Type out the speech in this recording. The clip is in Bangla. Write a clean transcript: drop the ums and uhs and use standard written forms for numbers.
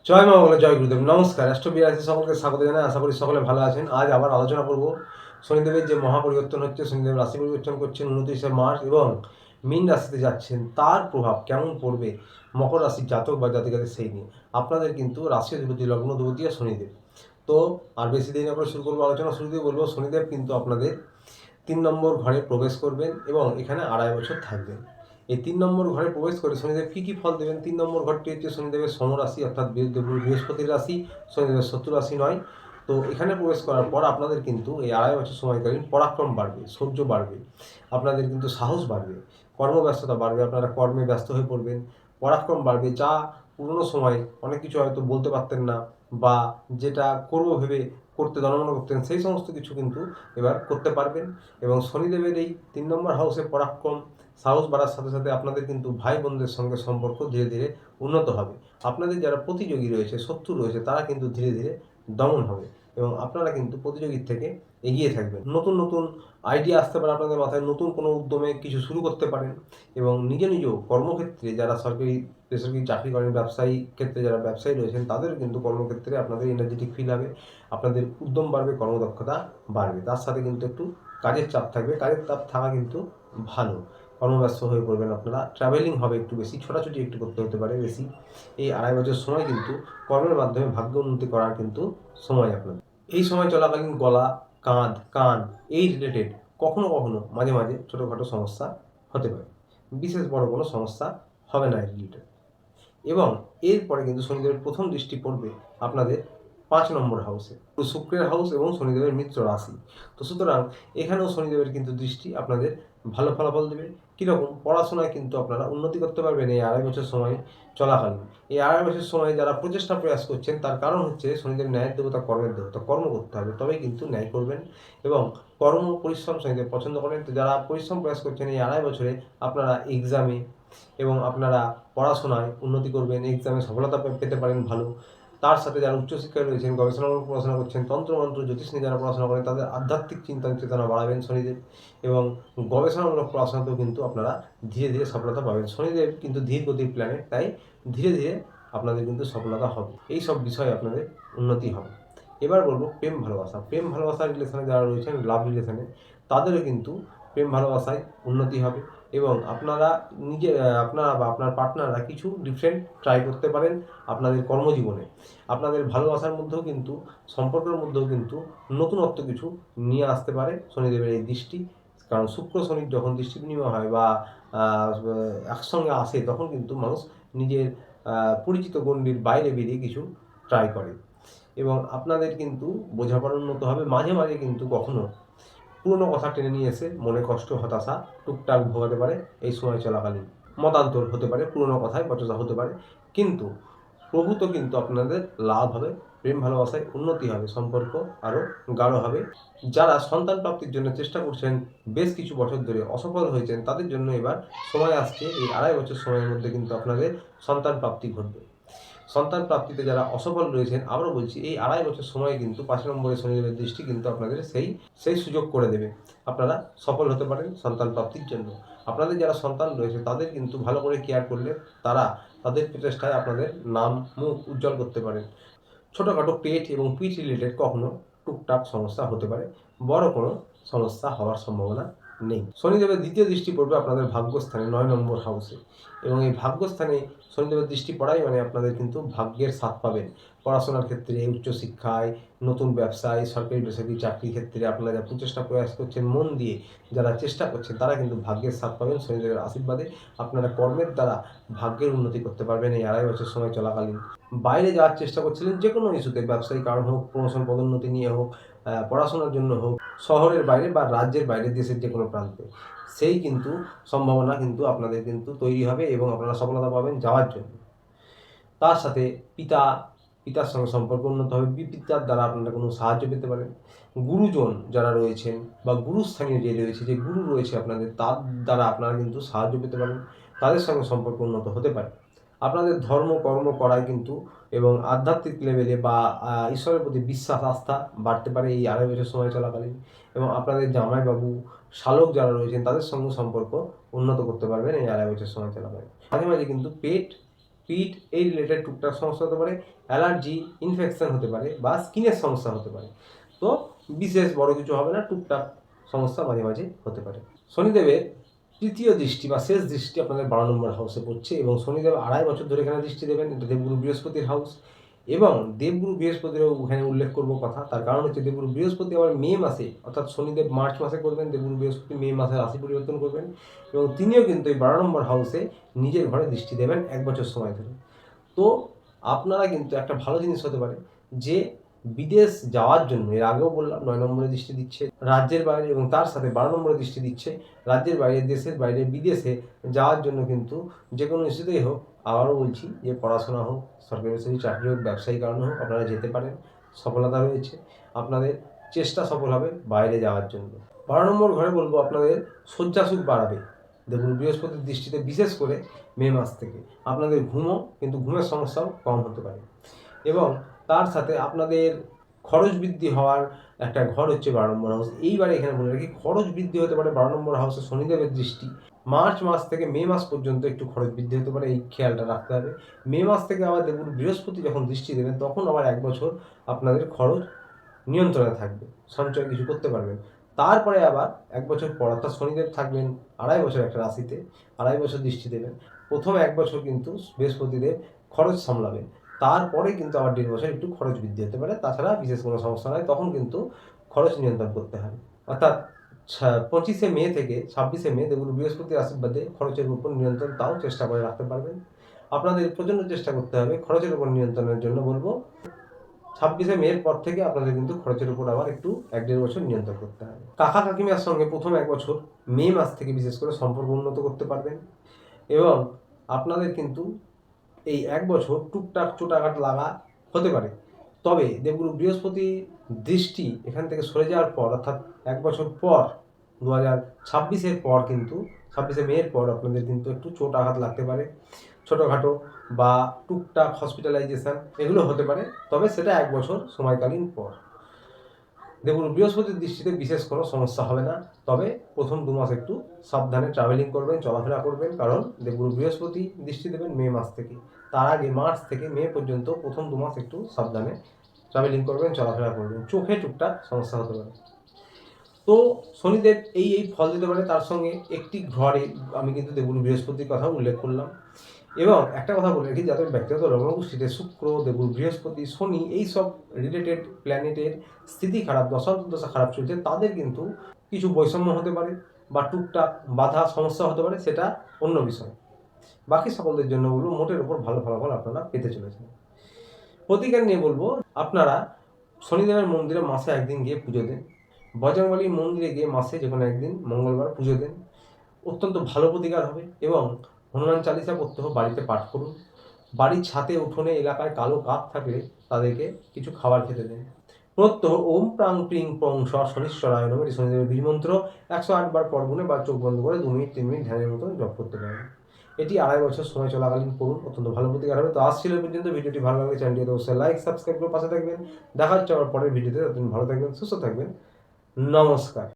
জয় মা বাংলা, জয় গুরুদেব। নমস্কার। অ্যাস্ট্রোবিআরসি সকলকে স্বাগত জানাই। আশা করি সকলে ভালো আছেন। আজ আবার আলোচনা করব শনিদেবের যে মহাপরিবর্তন হচ্ছে, শনিদেব রাশি পরিবর্তন করছেন 29শে মার্চ এবং মীন রাশিতে যাচ্ছেন, তার প্রভাব কেমন পড়বে মকর রাশির জাতক বা জাতিকাদের সেই নিয়ে। আপনাদের কিন্তু রাশি অধিপতি, লগ্ন অধিপতি আর শনিদেব। তো আর বেশি দেরি না করে শুরু করবো আলোচনা। শুরুতেই বলবো, শনিদেব কিন্তু আপনাদের 3 নম্বর ঘরে প্রবেশ করবেন এবং এখানে 2.5 বছর থাকবেন। এই 3 নম্বর ঘরে প্রবেশ করে শনিদেব কী কী ফল দেবেন? 3 নম্বর ঘরটি হচ্ছে শনিদেবের সমরাশি, অর্থাৎ বৃহস্পতির রাশি, শনিদেবের শত্রু রাশি নয়। তো এখানে প্রবেশ করার পর আপনাদের কিন্তু এই 2.5 বছর সময়কালীন পরাক্রম বাড়বে, শৌর্য বাড়বে, আপনাদের কিন্তু সাহস বাড়বে, কর্মব্যস্ততা বাড়বে, আপনারা কর্মে ব্যস্ত হয়ে পড়বেন, পরাক্রম বাড়বে। যা পুরনো সময় অনেক কিছু হয়তো বলতে পারতেন না বা যেটা করবো ভেবে করতে দনমন করতেন, সেই সমস্ত কিছু কিন্তু এবার করতে পারবেন। এবং শনিদেবের এই 3 নম্বর হাউসে পরাক্রম, সাহস বাড়ার সাথে সাথে আপনাদের কিন্তু ভাই বোনদের সঙ্গে সম্পর্ক ধীরে ধীরে উন্নত হবে। আপনাদের যারা প্রতিযোগী রয়েছে, শত্রু রয়েছে, তারা কিন্তু ধীরে ধীরে দমন হবে এবং আপনারা কিন্তু প্রতিযোগীর থেকে এগিয়ে থাকবেন। নতুন নতুন আইডিয়া আসতে পারে আপনাদের মাথায়, নতুন কোনো উদ্যমে কিছু শুরু করতে পারেন এবং নিজেও কর্মক্ষেত্রে যারা সরকারি বেসরকারি চাকরি করেন, ব্যবসায়ী ক্ষেত্রে যারা ব্যবসায়ী রয়েছেন, তাদের কিন্তু কর্মক্ষেত্রে আপনাদের এনার্জেটিক ফিল হবে, আপনাদের উদ্যম বাড়বে, কর্মদক্ষতা বাড়বে। তার সাথে কিন্তু একটু কাজের চাপ থাকবে। কাজের চাপ থাকা কিন্তু ভালো। কর্মব্যস্ত হয়ে পড়বেন আপনারা, ট্রাভেলিং হবে একটু বেশি, ছোটাছুটি একটু করতে হতে পারে বেশি। এই 2.5 বছর সময় কিন্তু কর্মের মাধ্যমে ভাগ্য উন্নতি করার কিন্তু সময় আপনাদের। এই সময় চলাকালীন গলা, কান এই রিলেটেড কখনো কখনো মাঝে মাঝে ছোটোখাটো সমস্যা হতে পারে। বিশেষ বড় কোনো সমস্যা হবে না এই রিলেটেড। এবং এরপরে কিন্তু শনিদেবের প্রথম দৃষ্টি পড়বে আপনাদের 5 নম্বর হাউসে, শুক্রের হাউস এবং শনিদেবের মিত্র রাশি। তো সুতরাং এখানেও শনিদেবের কিন্তু দৃষ্টি আপনাদের ভালো ফলাফল দেবে। কীরকম? পড়াশোনায় কিন্তু আপনারা উন্নতি করতে পারবেন এই 2.5 বছর সময় চলাকালীন। এই 2.5 বছর সময় যারা প্রচেষ্টা প্রয়াস করছেন, তার কারণ হচ্ছে শনিদেব ন্যায়ের দেবতা, কর্মের দেবতা। কর্ম করতে হবে, তবেই কিন্তু ন্যায় করবেন এবং কর্ম পরিশ্রম শনিদেব পছন্দ করেন। তো যারা পরিশ্রম প্রয়াস করছেন এই 2.5 বছরে, আপনারা এক্সামে এবং আপনারা পড়াশোনায় উন্নতি করবেন, এক্সামে সফলতা পেতে পারেন ভালো। তার সাথে যারা উচ্চশিক্ষায় রয়েছেন, গবেষণামূলক পড়াশোনা করছেন, তন্ত্রমন্ত্র জ্যোতিষ নিয়ে যারা পড়াশোনা করেন, তাদের আধ্যাত্মিক চিন্তা চেতনা বাড়াবেন শনিদেব এবং গবেষণামূলক পড়াশোনাতেও কিন্তু আপনারা ধীরে ধীরে সফলতা পাবেন। শনিদেব কিন্তু ধীর গতির প্ল্যানেট, তাই ধীরে ধীরে আপনাদের কিন্তু সফলতা হবে। এই সব বিষয়ে আপনাদের উন্নতি হবে। এবার বলবো প্রেম ভালোবাসা। প্রেম ভালোবাসার রিলেশনে যারা রয়েছেন, লাভ রিলেশনে, তাদেরও কিন্তু প্রেম ভালোবাসায় উন্নতি হবে এবং আপনারা আপনারা বা আপনার পার্টনাররা কিছু ডিফারেন্ট ট্রাই করতে পারেন আপনাদের কর্মজীবনে। আপনাদের ভালোবাসার মধ্যেও কিন্তু, সম্পর্কের মধ্যেও কিন্তু নতুনত্ব কিছু নিয়ে আসতে পারে শনিদেবের এই দৃষ্টি। কারণ শুক্র শনির যখন দৃষ্টি বিনিময় হয় বা একসঙ্গে আসে, তখন কিন্তু মানুষ নিজের পরিচিত গণ্ডির বাইরে বেরিয়ে কিছু ট্রাই করে এবং আপনাদের কিন্তু বোঝাপড়া উন্নত হবে। মাঝে মাঝে কিন্তু কখনো পুরনো কথা টেনে নিয়ে এসে মনে কষ্ট, হতাশা টুকটাক ভোগাতে পারে এই সময় চলাকালীন। মতান্তর হতে পারে, পুরনো কথায় বচসা হতে পারে, কিন্তু প্রভূত কিন্তু আপনাদের লাভ হবে, প্রেম ভালোবাসায় উন্নতি হবে, সম্পর্ক আরও গাঢ় হবে। যারা সন্তান প্রাপ্তির জন্য চেষ্টা করছেন, বেশ কিছু বছর ধরে অসফল হয়েছেন, তাদের জন্য এবার সময় আসছে, এই 2.5 বছর সময়ের মধ্যে কিন্তু আপনাদের সন্তান প্রাপ্তি ঘটবে। সন্তান প্রাপ্তিতে যারা অসফল রয়েছেন, আবারও বলছি, এই 2.5 বছর সময় কিন্তু 5 নম্বরে শনিদেবের দৃষ্টি কিন্তু আপনাদের সেই সুযোগ করে দেবে। আপনারা সফল হতে পারেন সন্তান প্রাপ্তির জন্য। আপনাদের যারা সন্তান রয়েছে, তাদের কিন্তু ভালো করে কেয়ার করলে তারা তাদের প্রচেষ্টায় আপনাদের নাম মুখ উজ্জ্বল করতে পারেন। ছোটোখাটো পেট এবং পিঠ রিলেটেড কখনো টুকটাক সমস্যা হতে পারে, বড় কোনো সমস্যা হওয়ার সম্ভাবনা নেই। শনিদেবের দ্বিতীয় দৃষ্টি পড়বে আপনাদের ভাগ্যস্থানে, 9 নম্বর হাউসে এবং এই ভাগ্যস্থানে শনিদেবের দৃষ্টি পড়াই মানে আপনাদের কিন্তু ভাগ্যের স্বাদ পাবেন। পড়াশোনার ক্ষেত্রে, উচ্চশিক্ষায়, নতুন ব্যবসায়, সরকারি বেসরকারি চাকরির ক্ষেত্রে আপনারা যা প্রচেষ্টা প্রয়াস করছেন, মন দিয়ে যারা চেষ্টা করছেন, তারা কিন্তু ভাগ্যের স্বাদ পাবেন শনিদেবের আশীর্বাদে। আপনারা কর্মের দ্বারা ভাগ্যের উন্নতি করতে পারবেন এই 2.5 বছর সময় চলাকালীন। বাইরে যাওয়ার চেষ্টা করছিলেন যে কোনো ইস্যুতে, ব্যবসায়িক কারণ হোক, প্রমোশন পদোন্নতি নিয়ে হোক, পড়াশোনার জন্য হোক, শহরের বাইরে বা রাজ্যের বাইরে, দেশের যে কোনো প্রান্তে, সেই কিন্তু সম্ভাবনা কিন্তু আপনাদের কিন্তু তৈরি হবে এবং আপনারা সফলতা পাবেন যাওয়ার জন্য। তার সাথে পিতার সঙ্গে সম্পর্ক উন্নত হবে, পিতার দ্বারা আপনারা কোনো সাহায্য পেতে পারেন। গুরুজন যারা রয়েছেন বা গুরুস্থানীয় যে রয়েছে, যে গুরু রয়েছে আপনাদের, তার দ্বারা আপনারা কিন্তু সাহায্য পেতে পারেন, তাদের সঙ্গে সম্পর্ক উন্নত হতে পারে। আপনাদের ধর্ম কর্ম করায় কিন্তু এবং আধ্যাত্মিক লেভেলে বা ঈশ্বরের প্রতি বিশ্বাস, আস্থা বাড়তে পারে এই 2.5 বছর সময় চলাকালীন এবং আপনাদের জামাইবাবু, শালক যারা রয়েছেন, তাদের সঙ্গে সম্পর্ক উন্নত করতে পারবেন এই 2.5 বছর সময় চলাকালীন। মাঝে মাঝে কিন্তু পেট পিঠ এই রিলেটেড টুকটাক সমস্যা হতে পারে, অ্যালার্জি, ইনফেকশন হতে পারে বা স্কিনের সমস্যা হতে পারে। তো বিশেষ বড় কিছু হবে না, টুকটাক সমস্যা মাঝে মাঝে হতে পারে। শনিদেবের তৃতীয় দৃষ্টি বা শেষ দৃষ্টি আপনাদের 12 নম্বর হাউসে পড়ছে এবং শনিদেব 2.5 বছর ধরে এখানে দৃষ্টি দেবেন। এটা দেবগুরু বৃহস্পতির হাউস এবং দেবগুরু বৃহস্পতিরও এখানে উল্লেখ করব কথা। তার কারণ হচ্ছে দেবগুরু বৃহস্পতি আবার মে মাসে, অর্থাৎ শনিদেব মার্চ মাসে করবেন, দেবগুরু বৃহস্পতি মে মাসে রাশি পরিবর্তন করবেন এবং তিনিও কিন্তু এই 12 নম্বর হাউসে নিজের ঘরে দৃষ্টি দেবেন 1 বছর সময় ধরে। তো আপনারা কিন্তু একটা ভালো জিনিস হতে পারে যে বিদেশ যাওয়ার জন্য, এর আগেও বললাম 9 নম্বরে দৃষ্টি দিচ্ছে রাজ্যের বাইরে এবং তার সাথে 12 নম্বরে দৃষ্টি দিচ্ছে রাজ্যের বাইরে, দেশের বাইরে, বিদেশে যাওয়ার জন্য কিন্তু যে কোনো ইস্যুতেই হোক, আবারও বলছি যে পড়াশোনা হোক, সরকারি বেসরকারি চাকরি হোক, ব্যবসায়িক কারণে হোক, আপনারা যেতে পারেন, সফলতা রয়েছে, আপনাদের চেষ্টা সফল হবে বাইরে যাওয়ার জন্য। 12 নম্বর ঘরে বলবো আপনাদের শয্যাসুখ বাড়াবে দেবগুরু বৃহস্পতির দৃষ্টিতে, বিশেষ করে মে মাস থেকে আপনাদের কিন্তু ঘুমের সমস্যাও কম হতে পারে এবং তার সাথে আপনাদের খরচ বৃদ্ধি হওয়ার একটা ঘর হচ্ছে 12 নম্বর হাউস। এইবারে এখানে বলে রাখি, খরচ বৃদ্ধি হতে পারে 12 নম্বর হাউসে শনিদেবের দৃষ্টি। মার্চ মাস থেকে মে মাস পর্যন্ত একটু খরচ বৃদ্ধি হতে পারে, এই খেয়ালটা রাখতে হবে। মে মাস থেকে আবার দেবগুরু বৃহস্পতি যখন দৃষ্টি দেবেন তখন আবার 1 বছর আপনাদের খরচ নিয়ন্ত্রণে থাকবে, সঞ্চয় কিছু করতে পারবেন। তারপরে আবার 1 বছর পর, অর্থাৎ শনিদেব থাকবেন 2.5 বছর একটা রাশিতে, 2.5 বছর দৃষ্টি দেবেন। প্রথম 1 বছর কিন্তু বৃহস্পতিদেব খরচ সামলাবেন, তারপরে কিন্তু আবার 1.5 বছর একটু খরচ বৃদ্ধি হতে পারে, তাছাড়া বিশেষ কোনো সমস্যা নয়, তখন কিন্তু খরচ নিয়ন্ত্রণ করতে হবে। অর্থাৎ 25শে মে থেকে 26শে মে দেবগুরু বৃহস্পতির আশীর্বাদে খরচের উপর নিয়ন্ত্রণ তাও চেষ্টা করে রাখতে পারবেন। আপনাদের প্রচণ্ড চেষ্টা করতে হবে খরচের উপর নিয়ন্ত্রণের জন্য। বলবো 26শে মের পর থেকে আপনাদের কিন্তু খরচের উপর আবার একটু 1-1.5 বছর নিয়ন্ত্রণ করতে হবে। কাকা কাকিমার সঙ্গে প্রথম 1 বছর মে মাস থেকে বিশেষ করে সম্পর্ক উন্নত করতে পারবেন এবং আপনাদের কিন্তু এই 1 বছর টুকটাক চোটাঘাট লাগা হতে পারে। তবে দেবগুরু বৃহস্পতি দৃষ্টি এখান থেকে সরে যাওয়ার পর, অর্থাৎ 1 বছর পর 2026-এর পর কিন্তু 26শে মের পর আপনাদের কিন্তু একটু চোট আঘাত লাগতে পারে, ছোটোখাটো বা টুকটাক হসপিটালাইজেশন এগুলো হতে পারে, তবে সেটা 1 বছর সময়কালীন পর। দেবগুরু বৃহস্পতির দৃষ্টিতে বিশেষ কোনো সমস্যা হবে না, তবে প্রথম 2 মাস একটু সাবধানে ট্রাভেলিং করবেন, চলাফেরা করবেন, কারণ দেবগুরু বৃহস্পতি দৃষ্টি দেবেন মে মাস থেকে। তার আগে মার্চ থেকে মে পর্যন্ত প্রথম 2 মাস একটু সাবধানে ট্রাভেলিং করবেন, চলাফেরা করবেন, চোখে টুকটাক সমস্যা হতে পারে। তো শনিদেব এই ফল দিতে পারে। তার সঙ্গে একটি ঘরে আমি কিন্তু দেবগুরু বৃহস্পতির কথা উল্লেখ করলাম এবং একটা কথা বলে রাখি, যাদের ব্যক্তিগত লগ্নকুষ্ঠিতে শুক্র, দেবগুরু বৃহস্পতি, শনি এইসব রিলেটেড প্ল্যানেটের স্থিতি খারাপ, দশা খারাপ চলছে, তাদের কিন্তু কিছু বৈষম্য হতে পারে বা টুকটাক বাধা সমস্যা হতে পারে, সেটা অন্য বিষয়। বাকি সকলদের জন্য বলবো মোটের উপর ভালো ফলাফল আপনারা পেতে চলেছেন। প্রতিকার নিয়ে বলবো, আপনারা শনিদেবের মন্দিরে মাসে 1 দিন গিয়ে পুজো দেন, বজরংবলী মন্দিরে গিয়ে মাসে যে কোনো 1 দিন মঙ্গলবার পুজো দেন, অত্যন্ত ভালো প্রতিকার হবে এবং হনুমান চালিসা প্রত্যহ বাড়িতে পাঠ করুন। বাড়ির ছাদে, উঠোনে, এলাকায় কালো কাক থাকলে তাদেরকে কিছু খাবার খেতে দেন। প্রত্যহ ওম প্রাং প্রিং প্রং স শনিশ্বরায় নমঃ শনিদেবের বীজমন্ত্র 108 বার পর্বণে বা চোখ বন্ধ করে 2 মিনিট 3 মিনিট ধ্যানের মতন জপ করতে পারেন। এটি 2.5 বছর সময় চলাকালীন করুন, অত্যন্ত ভালো প্রতিকার হবে। তো আজ ছিল পর্যন্ত। ভিডিওটি ভালো লাগলে চ্যানেলটি অবশ্যই লাইক সাবস্ক্রাইব করে পাশে থাকবেন। দেখা হচ্ছে আবার পরের ভিডিওতে। ততদিন ভালো থাকবেন, সুস্থ থাকবেন। নমস্কার।